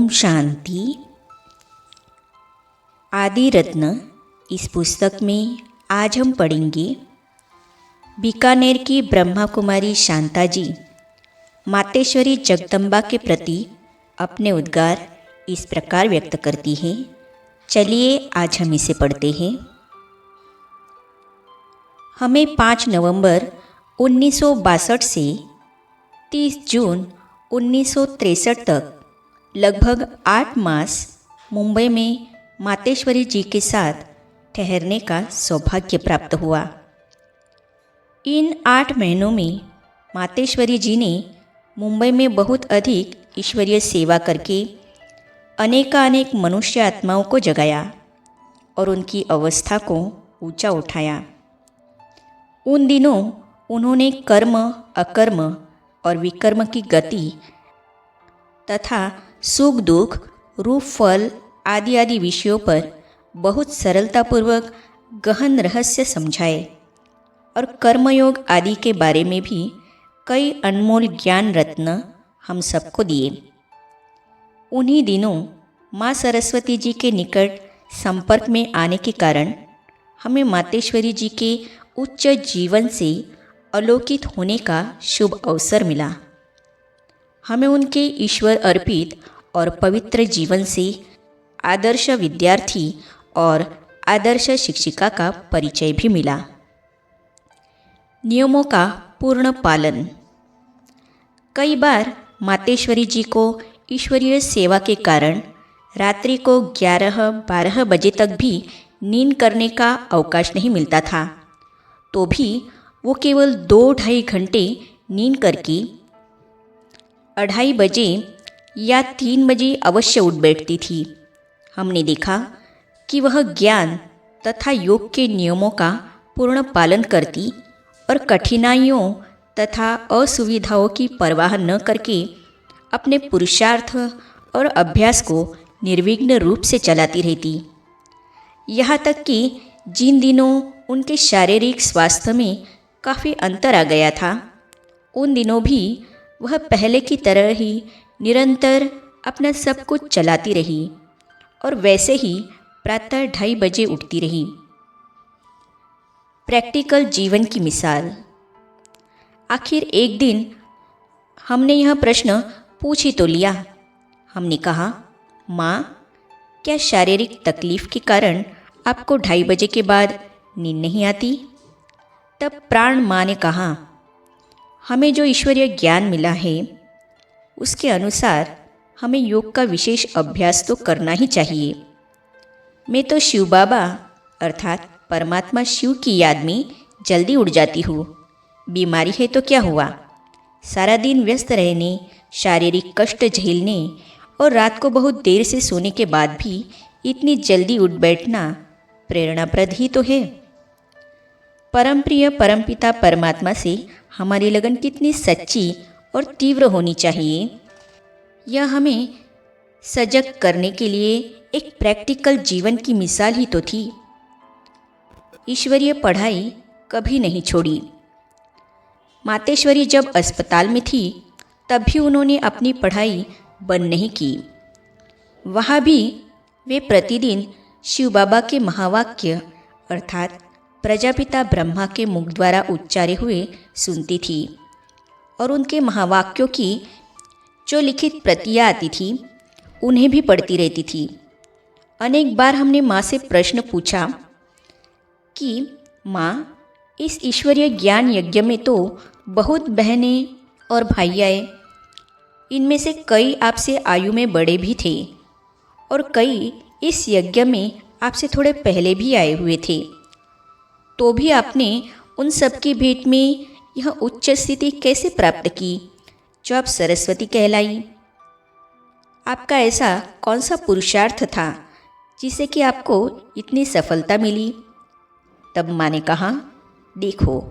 शांति। आदि रत्न इस पुस्तक में आज हम पढ़ेंगे बीकानेर की ब्रह्मा कुमारी शांता जी मातेश्वरी जगदम्बा के प्रति अपने उद्गार इस प्रकार व्यक्त करती हैं। चलिए आज हम इसे पढ़ते हैं। हमें 5 नवंबर 1962 से 30 जून 1963 तक लगभग 8 मास मुंबई में मातेश्वरी जी के साथ ठहरने का सौभाग्य प्राप्त हुआ। इन 8 महीनों में मातेश्वरी जी ने मुंबई में बहुत अधिक ईश्वरीय सेवा करके अनेकानेक मनुष्य आत्माओं को जगाया और उनकी अवस्था को ऊंचा उठाया। उन दिनों उन्होंने कर्म, अकर्म और विकर्म की गति तथा सुख दुख, रूप फल आदि आदि विषयों पर बहुत सरलतापूर्वक गहन रहस्य समझाए और कर्मयोग आदि के बारे में भी कई अनमोल ज्ञान रत्न हम सबको दिए। उन्हीं दिनों माँ सरस्वती जी के निकट संपर्क में आने के कारण हमें मातेश्वरी जी के उच्च जीवन से अलौकित होने का शुभ अवसर मिला। हमें उनके ईश्वर अर्पित और पवित्र जीवन से आदर्श विद्यार्थी और आदर्श शिक्षिका का परिचय भी मिला। नियमों का पूर्ण पालन। कई बार मातेश्वरी जी को ईश्वरीय सेवा के कारण रात्रि को 11-12 बजे तक भी नींद करने का अवकाश नहीं मिलता था, तो भी वो केवल 2-2.5 घंटे नींद करके 2:30 बजे या 3 बजे अवश्य उठ बैठती थी। हमने देखा कि वह ज्ञान तथा योग के नियमों का पूर्ण पालन करती और कठिनाइयों तथा असुविधाओं की परवाह न करके अपने पुरुषार्थ और अभ्यास को निर्विघ्न रूप से चलाती रहती। यहाँ तक कि जिन दिनों उनके शारीरिक स्वास्थ्य में काफ़ी अंतर आ गया था, उन दिनों भी वह पहले की तरह ही निरंतर अपना सब कुछ चलाती रही और वैसे ही प्रातः 2:30 बजे उठती रही। प्रैक्टिकल जीवन की मिसाल। आखिर एक दिन हमने यह प्रश्न पूछ ही तो लिया। हमने कहा, माँ, क्या शारीरिक तकलीफ के कारण आपको 2:30 बजे के बाद नींद नहीं आती? तब प्राण माँ ने कहा, हमें जो ईश्वरीय ज्ञान मिला है उसके अनुसार हमें योग का विशेष अभ्यास तो करना ही चाहिए। मैं तो शिव बाबा अर्थात परमात्मा शिव की याद में जल्दी उठ जाती हूँ। बीमारी है तो क्या हुआ, सारा दिन व्यस्त रहने, शारीरिक कष्ट झेलने और रात को बहुत देर से सोने के बाद भी इतनी जल्दी उठ बैठना प्रेरणाप्रद ही तो है। परमप्रिय परमपिता परमात्मा से हमारी लगन कितनी सच्ची और तीव्र होनी चाहिए, यह हमें सजग करने के लिए एक प्रैक्टिकल जीवन की मिसाल ही तो थी। ईश्वरीय पढ़ाई कभी नहीं छोड़ी। मातेश्वरी जब अस्पताल में थी तब भी उन्होंने अपनी पढ़ाई बंद नहीं की। वहाँ भी वे प्रतिदिन शिव बाबा के महावाक्य अर्थात प्रजापिता ब्रह्मा के मुख द्वारा उच्चारे हुए सुनती थी और उनके महावाक्यों की जो लिखित प्रतियां आती थी उन्हें भी पढ़ती रहती थी। अनेक बार हमने माँ से प्रश्न पूछा कि माँ, इस ईश्वरीय ज्ञान यज्ञ में तो बहुत बहनें और भाई आए, इनमें से कई आपसे आयु में बड़े भी थे और कई इस यज्ञ में आपसे थोड़े पहले भी आए हुए थे, तो भी आपने उन सब की भेंट में यह उच्च स्थिति कैसे प्राप्त की जो आप सरस्वती कहलाई? आपका ऐसा कौन सा पुरुषार्थ था जिससे कि आपको इतनी सफलता मिली? तब माँ ने कहा, देखो,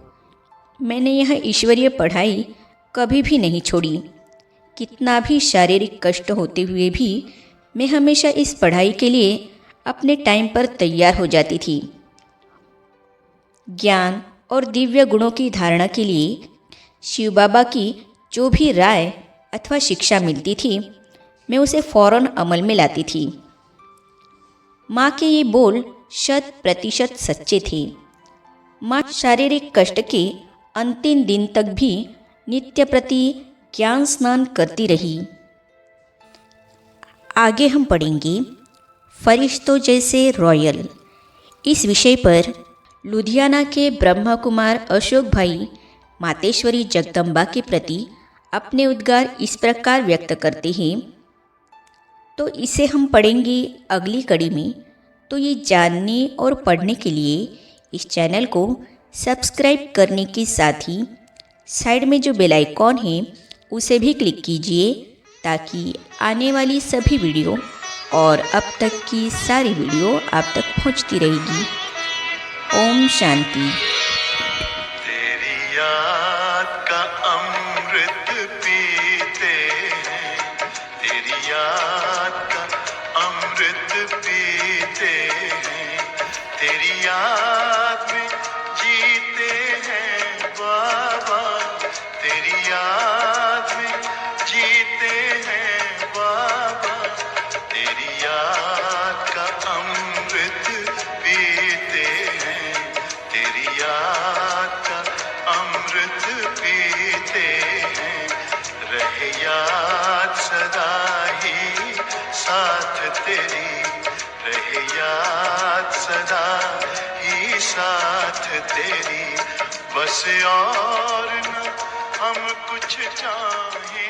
मैंने यह ईश्वरीय पढ़ाई कभी भी नहीं छोड़ी। कितना भी शारीरिक कष्ट होते हुए भी मैं हमेशा इस पढ़ाई के लिए अपने टाइम पर तैयार हो जाती थी। ज्ञान और दिव्य गुणों की धारणा के लिए शिव बाबा की जो भी राय अथवा शिक्षा मिलती थी मैं उसे फ़ौरन अमल में लाती थी। माँ के ये बोल 100% सच्चे थे। माँ शारीरिक कष्ट के अंतिम दिन तक भी नित्य प्रति ज्ञान स्नान करती रही। आगे हम पढ़ेंगे फरिश्तों जैसे रॉयल। इस विषय पर लुधियाना के ब्रह्मा कुमार अशोक भाई मातेश्वरी जगदम्बा के प्रति अपने उद्गार इस प्रकार व्यक्त करते हैं। तो इसे हम पढ़ेंगे अगली कड़ी में। तो ये जानने और पढ़ने के लिए इस चैनल को सब्सक्राइब करने के साथ ही साइड में जो बेल आइकॉन है उसे भी क्लिक कीजिए, ताकि आने वाली सभी वीडियो और अब तक की सारी वीडियो आप तक पहुंचती रहेगी। ओम शांति। तेरी याद का अमृत पीते हैं, तेरी याद का अमृत पीते हैं, तेरी याद में जीते हैं बाबा, तेरी याद में जीते हैं बाबा, तेरी याद का अमृत पीते हैं, तेरी याद का अमृत पीते हैं, रहे याद सदा ही साथ तेरी, रहे याद सदा ही साथ तेरी, बस और न हम कुछ चाहें।